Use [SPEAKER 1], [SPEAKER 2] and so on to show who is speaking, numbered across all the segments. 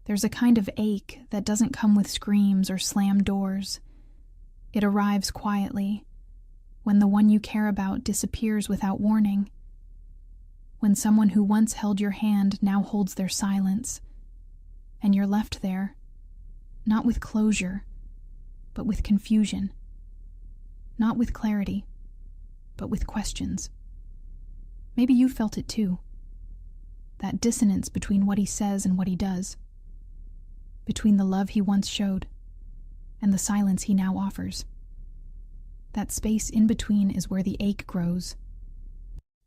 [SPEAKER 1] There's a kind of ache that doesn't come with screams or slammed doors. It arrives quietly, when the one you care about disappears without warning. When someone who once held your hand now holds their silence, and you're left there, not with closure, but with confusion. Not with clarity, but with questions. Maybe you felt it too. That dissonance between what he says and what he does. Between the love he once showed and the silence he now offers. That space in between is where the ache grows.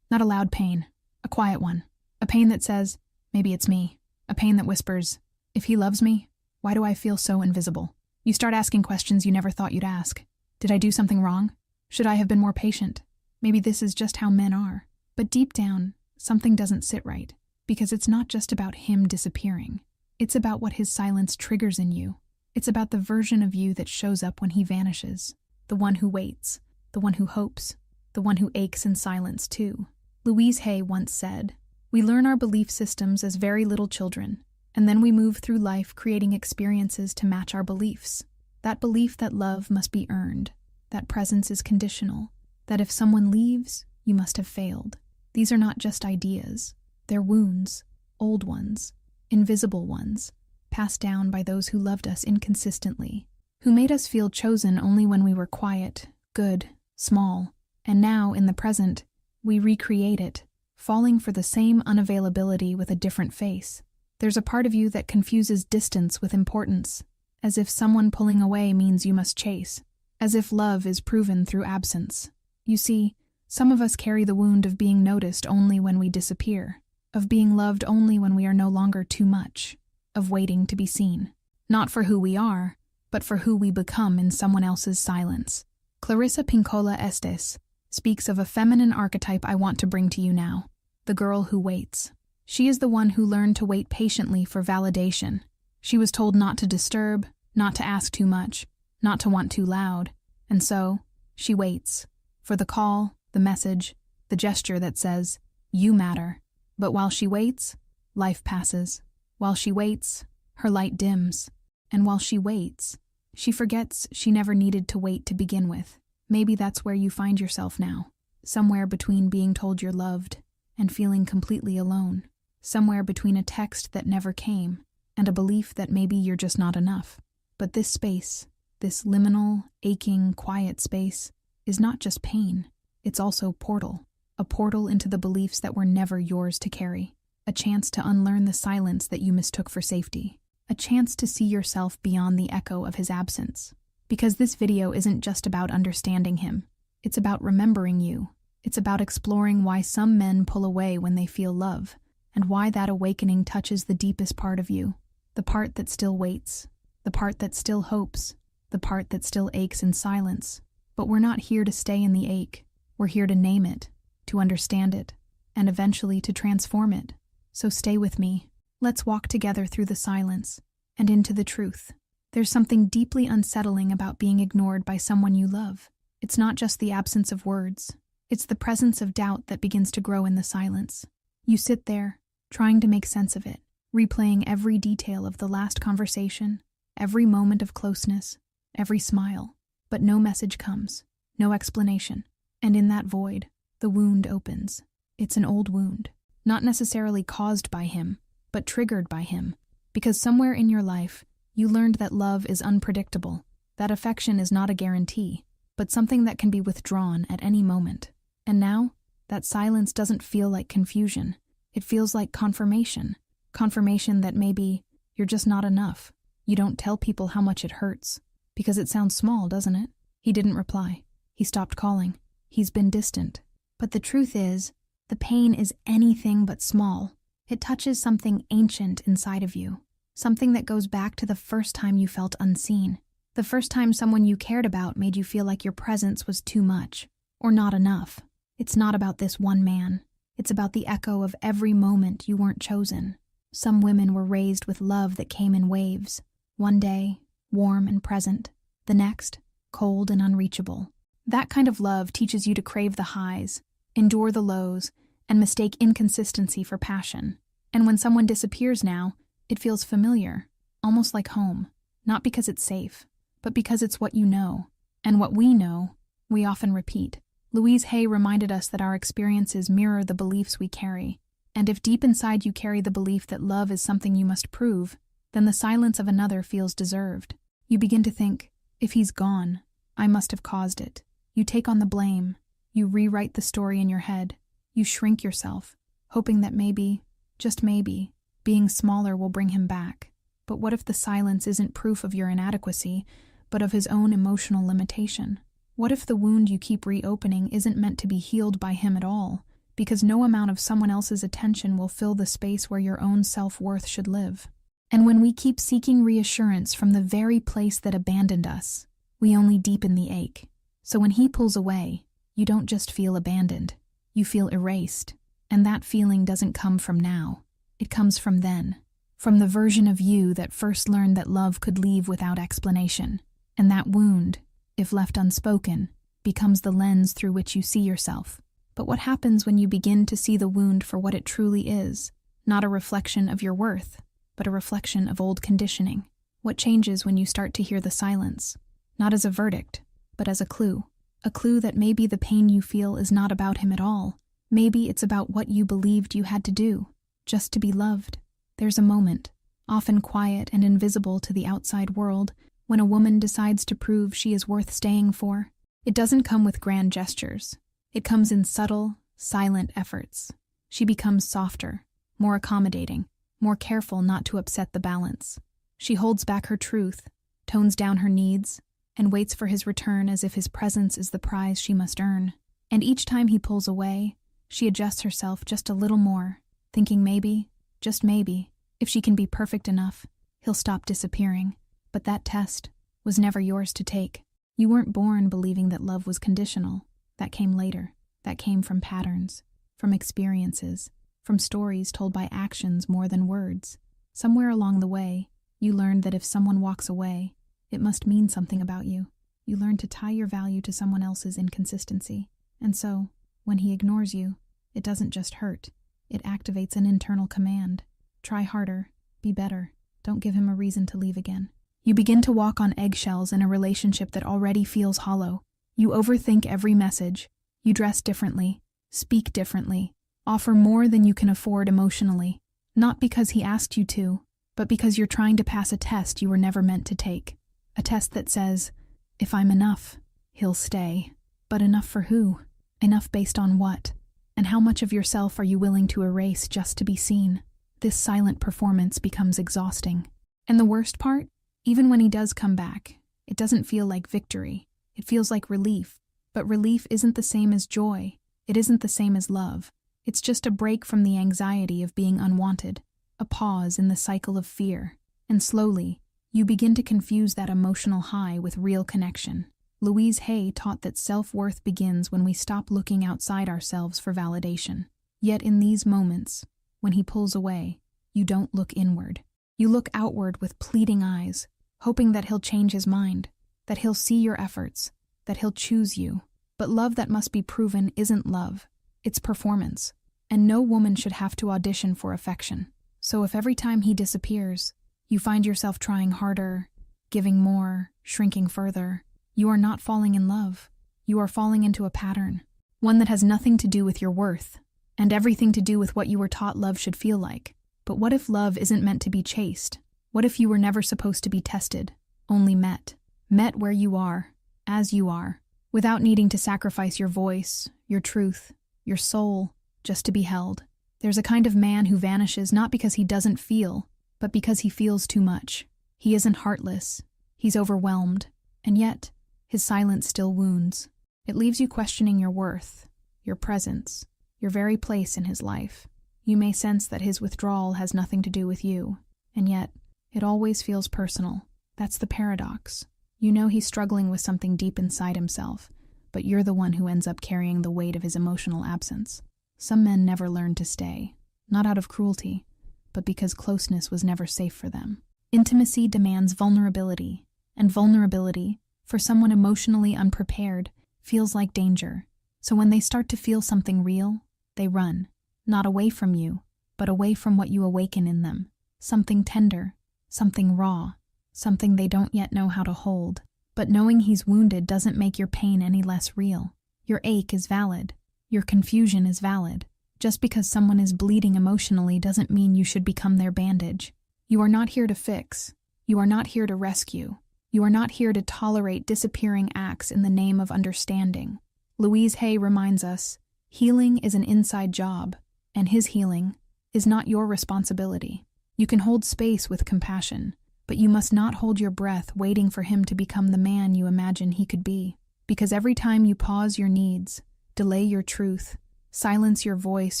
[SPEAKER 1] Not a loud pain, a quiet one. A pain that says, maybe it's me. A pain that whispers, if he loves me, why do I feel so invisible? You start asking questions you never thought you'd ask. Did I do something wrong? Should I have been more patient? Maybe this is just how men are. But deep down, something doesn't sit right, because it's not just about him disappearing. It's about what his silence triggers in you. It's about the version of you that shows up when he vanishes. The one who waits, the one who hopes, the one who aches in silence too. Louise Hay once said, "We learn our belief systems as very little children, and then we move through life creating experiences to match our beliefs. That belief that love must be earned, that presence is conditional, that if someone leaves, you must have failed. These are not just ideas. They're wounds, old ones, invisible ones, passed down by those who loved us inconsistently, who made us feel chosen only when we were quiet, good, small, and now, in the present, we recreate it, falling for the same unavailability with a different face. There's a part of you that confuses distance with importance, as if someone pulling away means you must chase, as if love is proven through absence. You see, some of us carry the wound of being noticed only when we disappear, of being loved only when we are no longer too much, of waiting to be seen. Not for who we are, but for who we become in someone else's silence. Clarissa Pinkola Estes speaks of a feminine archetype I want to bring to you now, the girl who waits. She is the one who learned to wait patiently for validation. She was told not to disturb, not to ask too much, not to want too loud, and so she waits for the call, the message, the gesture that says, you matter. But while she waits, life passes. While she waits, her light dims. And while she waits, she forgets she never needed to wait to begin with. Maybe that's where you find yourself now, somewhere between being told you're loved and feeling completely alone, somewhere between a text that never came and a belief that maybe you're just not enough. But this space, this liminal, aching, quiet space, is not just pain. It's also portal, a portal into the beliefs that were never yours to carry, a chance to unlearn the silence that you mistook for safety, a chance to see yourself beyond the echo of his absence. Because this video isn't just about understanding him, it's about remembering you. It's about exploring why some men pull away when they feel love, and why that awakening touches the deepest part of you, the part that still waits, the part that still hopes, the part that still aches in silence. But we're not here to stay in the ache. We're here to name it, to understand it, and eventually to transform it. So stay with me. Let's walk together through the silence and into the truth. There's something deeply unsettling about being ignored by someone you love. It's not just the absence of words. It's the presence of doubt that begins to grow in the silence. You sit there, trying to make sense of it, replaying every detail of the last conversation, every moment of closeness, every smile. But no message comes, no explanation. And in that void, the wound opens. It's an old wound, not necessarily caused by him, but triggered by him. Because somewhere in your life, you learned that love is unpredictable, that affection is not a guarantee, but something that can be withdrawn at any moment. And now, that silence doesn't feel like confusion. It feels like confirmation. Confirmation that maybe you're just not enough. You don't tell people how much it hurts. Because it sounds small, doesn't it? He didn't reply. He stopped calling. He's been distant. But the truth is, the pain is anything but small. It touches something ancient inside of you. Something that goes back to the first time you felt unseen. The first time someone you cared about made you feel like your presence was too much, or not enough. It's not about this one man. It's about the echo of every moment you weren't chosen. Some women were raised with love that came in waves. One day, warm and present. The next, cold and unreachable. That kind of love teaches you to crave the highs, endure the lows, and mistake inconsistency for passion. And when someone disappears now, it feels familiar, almost like home, not because it's safe, but because it's what you know. And what we know, we often repeat. Louise Hay reminded us that our experiences mirror the beliefs we carry. And if deep inside you carry the belief that love is something you must prove, then the silence of another feels deserved. You begin to think, if he's gone, I must have caused it. You take on the blame. You rewrite the story in your head. You shrink yourself, hoping that maybe, just maybe, being smaller will bring him back. But what if the silence isn't proof of your inadequacy, but of his own emotional limitation? What if the wound you keep reopening isn't meant to be healed by him at all, because no amount of someone else's attention will fill the space where your own self-worth should live? And when we keep seeking reassurance from the very place that abandoned us, we only deepen the ache. So when he pulls away, you don't just feel abandoned, you feel erased. And that feeling doesn't come from now. It comes from then, from the version of you that first learned that love could leave without explanation. And that wound, if left unspoken, becomes the lens through which you see yourself. But what happens when you begin to see the wound for what it truly is? Not a reflection of your worth, but a reflection of old conditioning. What changes when you start to hear the silence? Not as a verdict, but as a clue. A clue that maybe the pain you feel is not about him at all. Maybe it's about what you believed you had to do, just to be loved. There's a moment, often quiet and invisible to the outside world, when a woman decides to prove she is worth staying for. It doesn't come with grand gestures. It comes in subtle, silent efforts. She becomes softer, more accommodating, more careful not to upset the balance. She holds back her truth, tones down her needs, and waits for his return as if his presence is the prize she must earn. And each time he pulls away, she adjusts herself just a little more, thinking maybe, just maybe, if she can be perfect enough, he'll stop disappearing. But that test was never yours to take. You weren't born believing that love was conditional. That came later. That came from patterns, from experiences, from stories told by actions more than words. Somewhere along the way, you learned that if someone walks away, it must mean something about you. You learn to tie your value to someone else's inconsistency. And so, when he ignores you, it doesn't just hurt. It activates an internal command. Try harder. Be better. Don't give him a reason to leave again. You begin to walk on eggshells in a relationship that already feels hollow. You overthink every message. You dress differently. Speak differently. Offer more than you can afford emotionally. Not because he asked you to, but because you're trying to pass a test you were never meant to take. A test that says, if I'm enough, he'll stay. But enough for who? Enough based on what? And how much of yourself are you willing to erase just to be seen? This silent performance becomes exhausting. And the worst part? Even when he does come back, it doesn't feel like victory. It feels like relief. But relief isn't the same as joy. It isn't the same as love. It's just a break from the anxiety of being unwanted, a pause in the cycle of fear. And slowly, you begin to confuse that emotional high with real connection. Louise Hay taught that self-worth begins when we stop looking outside ourselves for validation. Yet in these moments, when he pulls away, you don't look inward. You look outward with pleading eyes, hoping that he'll change his mind, that he'll see your efforts, that he'll choose you. But love that must be proven isn't love. It's performance. And no woman should have to audition for affection. So if every time he disappears, you find yourself trying harder, giving more, shrinking further, you are not falling in love. You are falling into a pattern, one that has nothing to do with your worth, and everything to do with what you were taught love should feel like. But what if love isn't meant to be chased? What if you were never supposed to be tested, only met? Met where you are, as you are, without needing to sacrifice your voice, your truth, your soul, just to be held. There's a kind of man who vanishes not because he doesn't feel, but because he feels too much. He isn't heartless. He's overwhelmed. And yet, his silence still wounds. It leaves you questioning your worth, your presence, your very place in his life. You may sense that his withdrawal has nothing to do with you, and yet, it always feels personal. That's the paradox. You know he's struggling with something deep inside himself, but you're the one who ends up carrying the weight of his emotional absence. Some men never learn to stay, not out of cruelty, but because closeness was never safe for them. Intimacy demands vulnerability, and vulnerability, for someone emotionally unprepared, feels like danger. So when they start to feel something real, they run, not away from you, but away from what you awaken in them. Something tender, something raw, something they don't yet know how to hold. But knowing he's wounded doesn't make your pain any less real. Your ache is valid. Your confusion is valid. Just because someone is bleeding emotionally doesn't mean you should become their bandage. You are not here to fix. You are not here to rescue. You are not here to tolerate disappearing acts in the name of understanding. Louise Hay reminds us, healing is an inside job, and his healing is not your responsibility. You can hold space with compassion, but you must not hold your breath waiting for him to become the man you imagine he could be. Because every time you pause your needs, delay your truth, silence your voice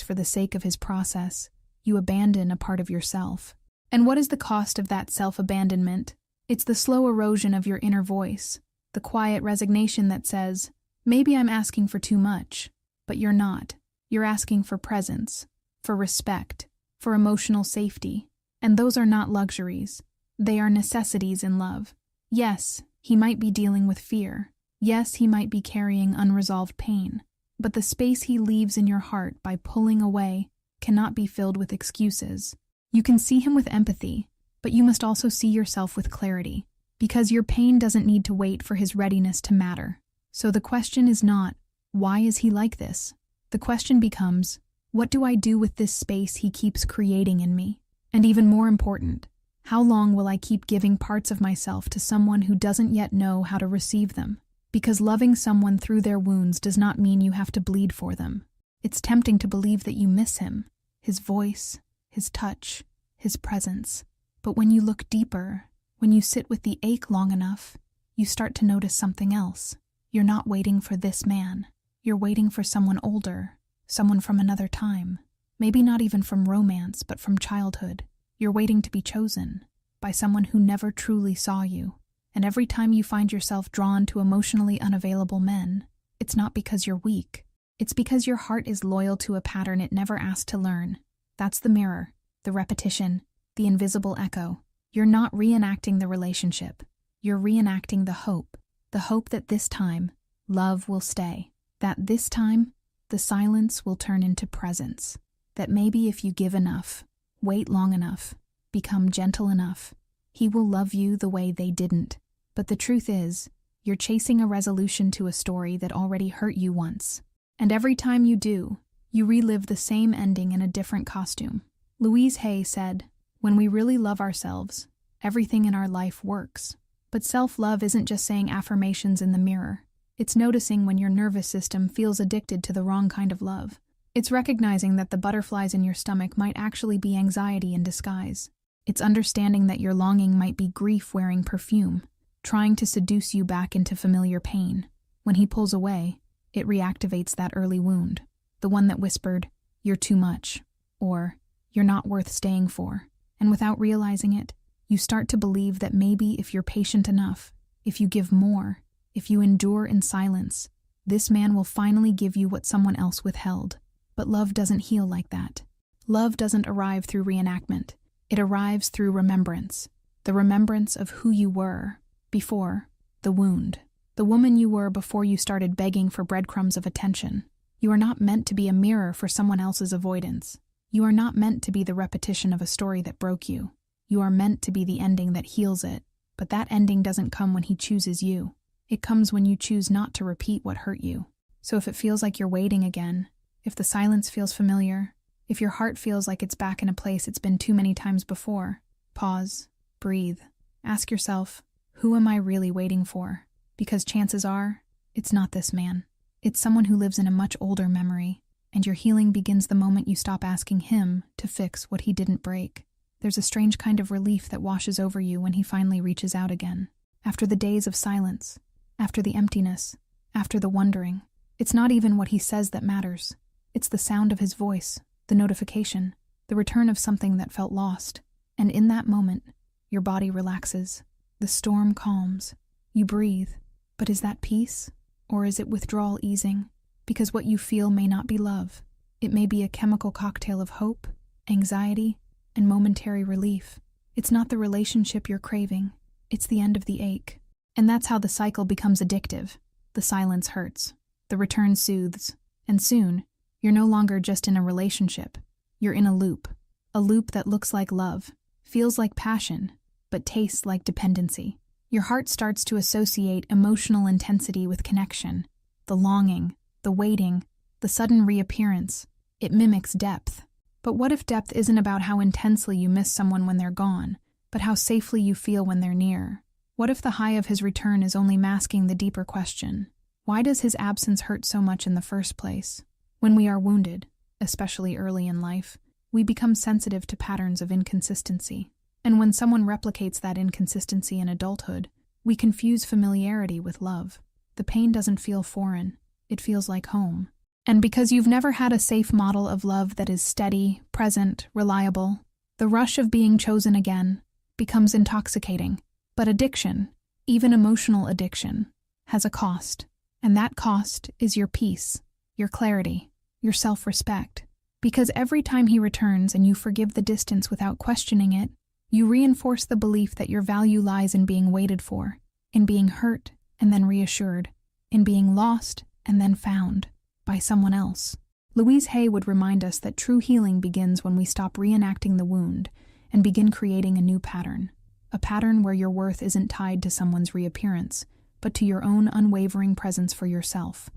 [SPEAKER 1] for the sake of his process, you abandon a part of yourself. And what is the cost of that self-abandonment? It's the slow erosion of your inner voice, the quiet resignation that says, maybe I'm asking for too much, but you're not. You're asking for presence, for respect, for emotional safety. And those are not luxuries. They are necessities in love. Yes, he might be dealing with fear. Yes, he might be carrying unresolved pain. But the space he leaves in your heart by pulling away cannot be filled with excuses. You can see him with empathy, but you must also see yourself with clarity, because your pain doesn't need to wait for his readiness to matter. So the question is not, why is he like this? The question becomes, what do I do with this space he keeps creating in me? And even more important, how long will I keep giving parts of myself to someone who doesn't yet know how to receive them? Because loving someone through their wounds does not mean you have to bleed for them. It's tempting to believe that you miss him, his voice, his touch, his presence. But when you look deeper, when you sit with the ache long enough, you start to notice something else. You're not waiting for this man. You're waiting for someone older, someone from another time. Maybe not even from romance, but from childhood. You're waiting to be chosen by someone who never truly saw you. And every time you find yourself drawn to emotionally unavailable men, it's not because you're weak. It's because your heart is loyal to a pattern it never asked to learn. That's the mirror, the repetition, the invisible echo. You're not reenacting the relationship. You're reenacting the hope that this time, love will stay. That this time, the silence will turn into presence. That maybe if you give enough, wait long enough, become gentle enough, he will love you the way they didn't. But the truth is, you're chasing a resolution to a story that already hurt you once. And every time you do, you relive the same ending in a different costume. Louise Hay said, when we really love ourselves, everything in our life works. But self-love isn't just saying affirmations in the mirror. It's noticing when your nervous system feels addicted to the wrong kind of love. It's recognizing that the butterflies in your stomach might actually be anxiety in disguise. It's understanding that your longing might be grief wearing perfume, trying to seduce you back into familiar pain. When he pulls away, it reactivates that early wound, the one that whispered, "You're too much," or "You're not worth staying for." And without realizing it, you start to believe that maybe if you're patient enough, if you give more, if you endure in silence, this man will finally give you what someone else withheld. But love doesn't heal like that. Love doesn't arrive through reenactment. It arrives through remembrance. The remembrance of who you were before the wound. The woman you were before you started begging for breadcrumbs of attention. You are not meant to be a mirror for someone else's avoidance. You are not meant to be the repetition of a story that broke you. You are meant to be the ending that heals it. But that ending doesn't come when he chooses you. It comes when you choose not to repeat what hurt you. So if it feels like you're waiting again, if the silence feels familiar, if your heart feels like it's back in a place it's been too many times before, pause, breathe, ask yourself, who am I really waiting for? Because chances are, it's not this man. It's someone who lives in a much older memory, and your healing begins the moment you stop asking him to fix what he didn't break. There's a strange kind of relief that washes over you when he finally reaches out again. After the days of silence, after the emptiness, after the wondering, it's not even what he says that matters. It's the sound of his voice, the notification, the return of something that felt lost. And in that moment, your body relaxes. The storm calms. You breathe. But is that peace? Or is it withdrawal easing? Because what you feel may not be love. It may be a chemical cocktail of hope, anxiety, and momentary relief. It's not the relationship you're craving. It's the end of the ache. And that's how the cycle becomes addictive. The silence hurts. The return soothes. And soon, you're no longer just in a relationship. You're in a loop that looks like love, feels like passion, but tastes like dependency. Your heart starts to associate emotional intensity with connection. The longing, the waiting, the sudden reappearance. It mimics depth. But what if depth isn't about how intensely you miss someone when they're gone, but how safely you feel when they're near? What if the high of his return is only masking the deeper question? Why does his absence hurt so much in the first place? When we are wounded, especially early in life, we become sensitive to patterns of inconsistency. And when someone replicates that inconsistency in adulthood, we confuse familiarity with love. The pain doesn't feel foreign, it feels like home. And because you've never had a safe model of love that is steady, present, reliable, the rush of being chosen again becomes intoxicating. But addiction, even emotional addiction, has a cost. And that cost is your peace, your clarity, your self-respect. Because every time he returns and you forgive the distance without questioning it, you reinforce the belief that your value lies in being waited for, in being hurt and then reassured, in being lost and then found by someone else. Louise Hay would remind us that true healing begins when we stop reenacting the wound and begin creating a new pattern. A pattern where your worth isn't tied to someone's reappearance, but to your own unwavering presence for yourself.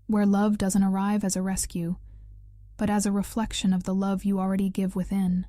[SPEAKER 1] Where love doesn't arrive as a rescue, but as a reflection of the love you already give within.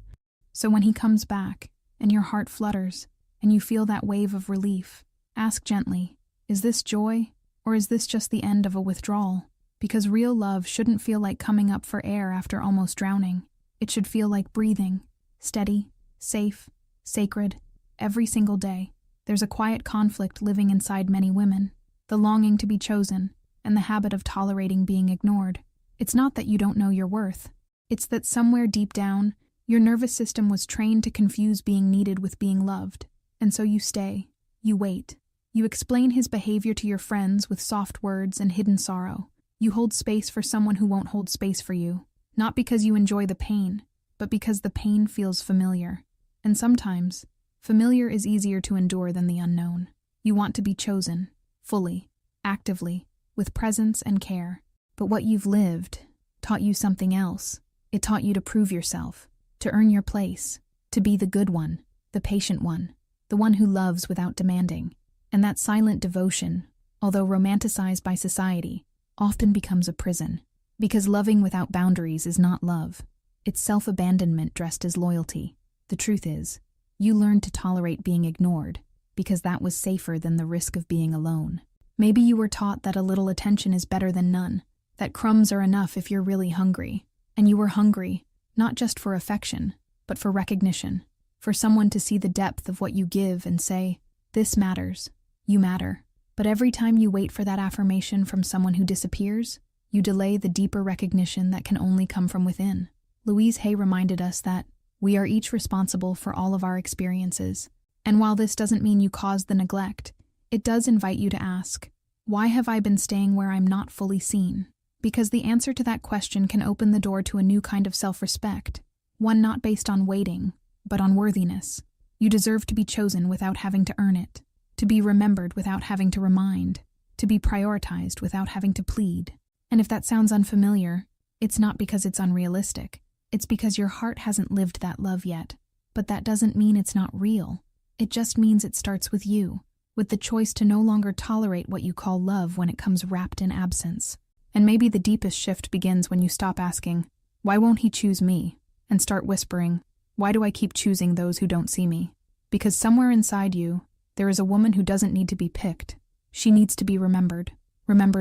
[SPEAKER 1] So when he comes back, and your heart flutters, and you feel that wave of relief, ask gently, is this joy, or is this just the end of a withdrawal? Because real love shouldn't feel like coming up for air after almost drowning. It should feel like breathing, steady, safe, sacred, every single day. There's a quiet conflict living inside many women, the longing to be chosen, and the habit of tolerating being ignored. It's not that you don't know your worth. It's that somewhere deep down, your nervous system was trained to confuse being needed with being loved. And so you stay, you wait. You explain his behavior to your friends with soft words and hidden sorrow. You hold space for someone who won't hold space for you, not because you enjoy the pain, but because the pain feels familiar. And sometimes, familiar is easier to endure than the unknown. You want to be chosen, fully, actively, with presence and care. But what you've lived taught you something else. It taught you to prove yourself, to earn your place, to be the good one, the patient one, the one who loves without demanding. And that silent devotion, although romanticized by society, often becomes a prison. Because loving without boundaries is not love. It's self-abandonment dressed as loyalty. The truth is, you learned to tolerate being ignored, because that was safer than the risk of being alone. Maybe you were taught that a little attention is better than none, that crumbs are enough if you're really hungry. And you were hungry, not just for affection, but for recognition, for someone to see the depth of what you give and say, this matters, you matter. But every time you wait for that affirmation from someone who disappears, you delay the deeper recognition that can only come from within. Louise Hay reminded us that we are each responsible for all of our experiences. And while this doesn't mean you caused the neglect, it does invite you to ask, why have I been staying where I'm not fully seen? Because the answer to that question can open the door to a new kind of self-respect, one not based on waiting, but on worthiness. You deserve to be chosen without having to earn it, to be remembered without having to remind, to be prioritized without having to plead. And if that sounds unfamiliar, it's not because it's unrealistic. It's because your heart hasn't lived that love yet. But that doesn't mean it's not real. It just means it starts with you, with the choice to no longer tolerate what you call love when it comes wrapped in absence. And maybe the deepest shift begins when you stop asking, why won't he choose me? And start whispering, why do I keep choosing those who don't see me? Because somewhere inside you, there is a woman who doesn't need to be picked. She needs to be remembered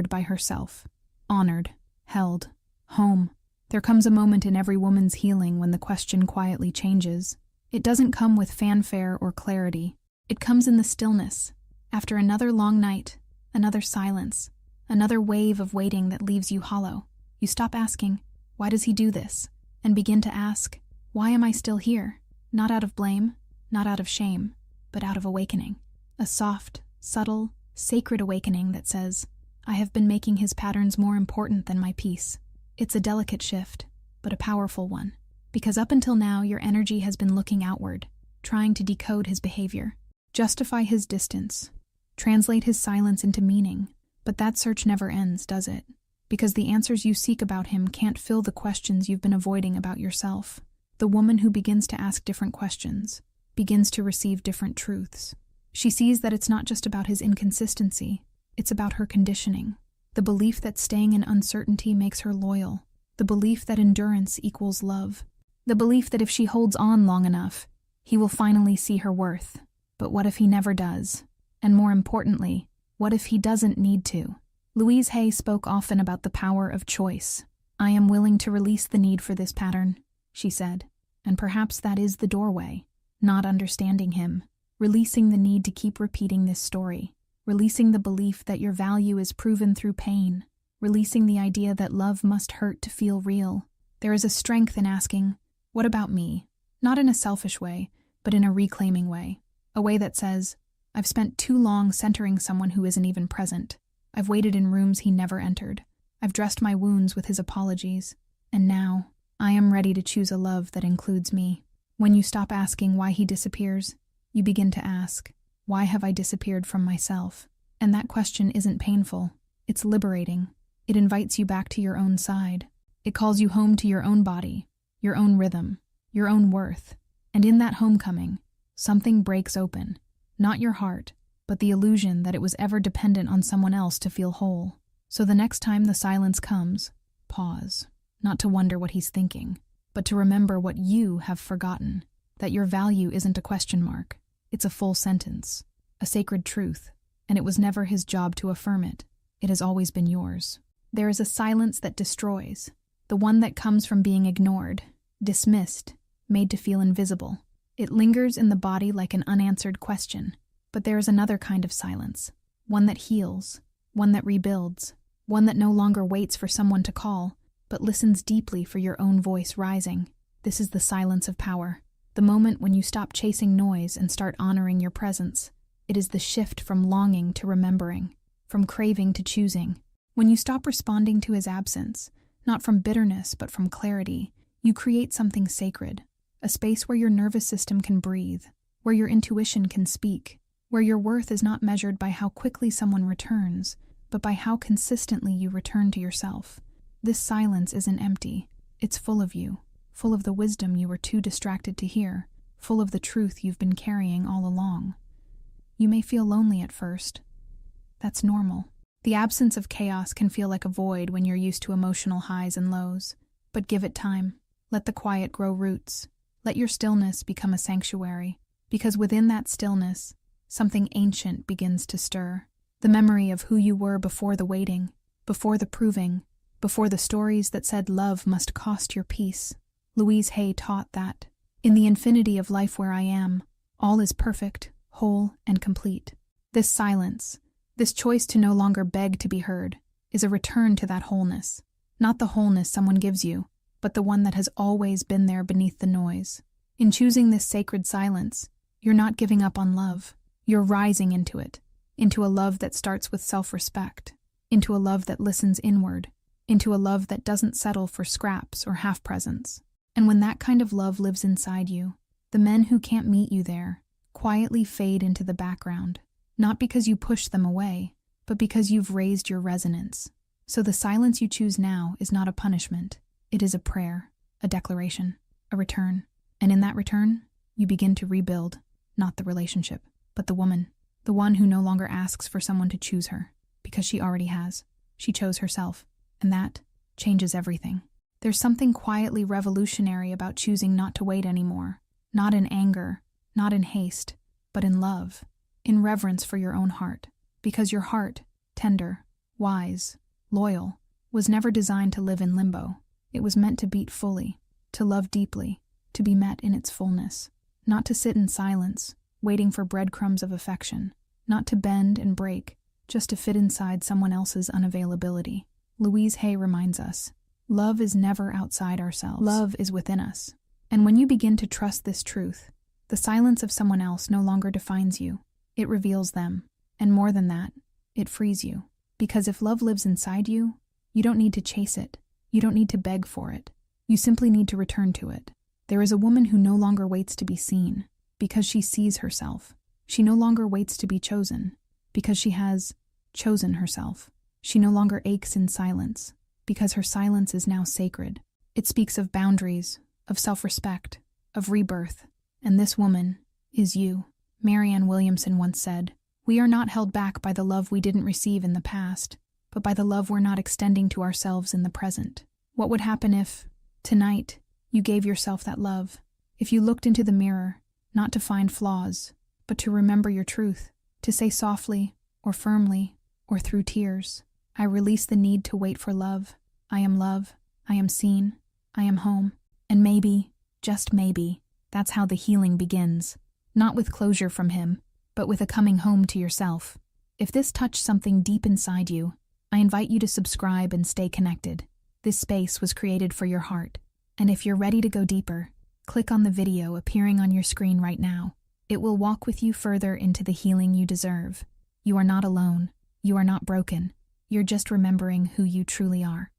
[SPEAKER 1] by herself, honored, held, home. There comes a moment in every woman's healing when the question quietly changes. It doesn't come with fanfare or clarity. It comes in the stillness, after another long night, another silence, another wave of waiting that leaves you hollow. You stop asking, why does he do this? And begin to ask, why am I still here? Not out of blame, not out of shame, but out of awakening. A soft, subtle, sacred awakening that says, I have been making his patterns more important than my peace. It's a delicate shift, but a powerful one. Because up until now, your energy has been looking outward, trying to decode his behavior, justify his distance, translate his silence into meaning. But that search never ends, does it? Because the answers you seek about him can't fill the questions you've been avoiding about yourself. The woman who begins to ask different questions begins to receive different truths. She sees that it's not just about his inconsistency, it's about her conditioning. The belief that staying in uncertainty makes her loyal. The belief that endurance equals love. The belief that if she holds on long enough, he will finally see her worth. But what if he never does? And more importantly, what if he doesn't need to? Louise Hay spoke often about the power of choice. "I am willing to release the need for this pattern," she said. And perhaps that is the doorway. Not understanding him. Releasing the need to keep repeating this story. Releasing the belief that your value is proven through pain. Releasing the idea that love must hurt to feel real. There is a strength in asking, "What about me?" Not in a selfish way, but in a reclaiming way. A way that says, "I've spent too long centering someone who isn't even present. I've waited in rooms he never entered. I've dressed my wounds with his apologies. And now, I am ready to choose a love that includes me." When you stop asking why he disappears, you begin to ask, "Why have I disappeared from myself?" And that question isn't painful. It's liberating. It invites you back to your own side. It calls you home to your own body, your own rhythm, your own worth. And in that homecoming, something breaks open. Not your heart, but the illusion that it was ever dependent on someone else to feel whole. So the next time the silence comes, pause. Not to wonder what he's thinking, but to remember what you have forgotten. That your value isn't a question mark. It's a full sentence, a sacred truth, and it was never his job to affirm it. It has always been yours. There is a silence that destroys, the one that comes from being ignored, dismissed, made to feel invisible. It lingers in the body like an unanswered question. But there is another kind of silence, one that heals, one that rebuilds, one that no longer waits for someone to call, but listens deeply for your own voice rising. This is the silence of power, the moment when you stop chasing noise and start honoring your presence. It is the shift from longing to remembering, from craving to choosing. When you stop responding to his absence, not from bitterness but from clarity, you create something sacred, a space where your nervous system can breathe, where your intuition can speak, where your worth is not measured by how quickly someone returns, but by how consistently you return to yourself. This silence isn't empty. It's full of you, full of the wisdom you were too distracted to hear, full of the truth you've been carrying all along. You may feel lonely at first. That's normal. The absence of chaos can feel like a void when you're used to emotional highs and lows. But give it time. Let the quiet grow roots. Let your stillness become a sanctuary, because within that stillness, something ancient begins to stir. The memory of who you were before the waiting, before the proving, before the stories that said love must cost your peace. Louise Hay taught that, in the infinity of life where I am, all is perfect, whole, and complete. This silence, this choice to no longer beg to be heard, is a return to that wholeness. Not the wholeness someone gives you, but the one that has always been there beneath the noise. In choosing this sacred silence, you're not giving up on love. You're rising into it, into a love that starts with self-respect, into a love that listens inward, into a love that doesn't settle for scraps or half-presents. And when that kind of love lives inside you, the men who can't meet you there quietly fade into the background, not because you push them away, but because you've raised your resonance. So the silence you choose now is not a punishment. It is a prayer, a declaration, a return. And in that return, you begin to rebuild, not the relationship, but the woman, the one who no longer asks for someone to choose her, because she already has. She chose herself, and that changes everything. There's something quietly revolutionary about choosing not to wait anymore, not in anger, not in haste, but in love, in reverence for your own heart, because your heart, tender, wise, loyal, was never designed to live in limbo. It was meant to beat fully, to love deeply, to be met in its fullness, not to sit in silence, waiting for breadcrumbs of affection, not to bend and break, just to fit inside someone else's unavailability. Louise Hay reminds us, love is never outside ourselves. Love is within us. And when you begin to trust this truth, the silence of someone else no longer defines you. It reveals them. And more than that, it frees you. Because if love lives inside you, you don't need to chase it. You don't need to beg for it. You simply need to return to it. There is a woman who no longer waits to be seen, because she sees herself. She no longer waits to be chosen, because she has chosen herself. She no longer aches in silence, because her silence is now sacred. It speaks of boundaries, of self-respect, of rebirth. And this woman, is you. Marianne Williamson once said, "We are not held back by the love we didn't receive in the past, but by the love we're not extending to ourselves in the present." What would happen if, tonight, you gave yourself that love? If you looked into the mirror, not to find flaws, but to remember your truth, to say softly or firmly or through tears, "I release the need to wait for love. I am love. I am seen. I am home." And maybe, just maybe, that's how the healing begins. Not with closure from him, but with a coming home to yourself. If this touched something deep inside you, I invite you to subscribe and stay connected. This space was created for your heart. And if you're ready to go deeper, click on the video appearing on your screen right now. It will walk with you further into the healing you deserve. You are not alone. You are not broken. You're just remembering who you truly are.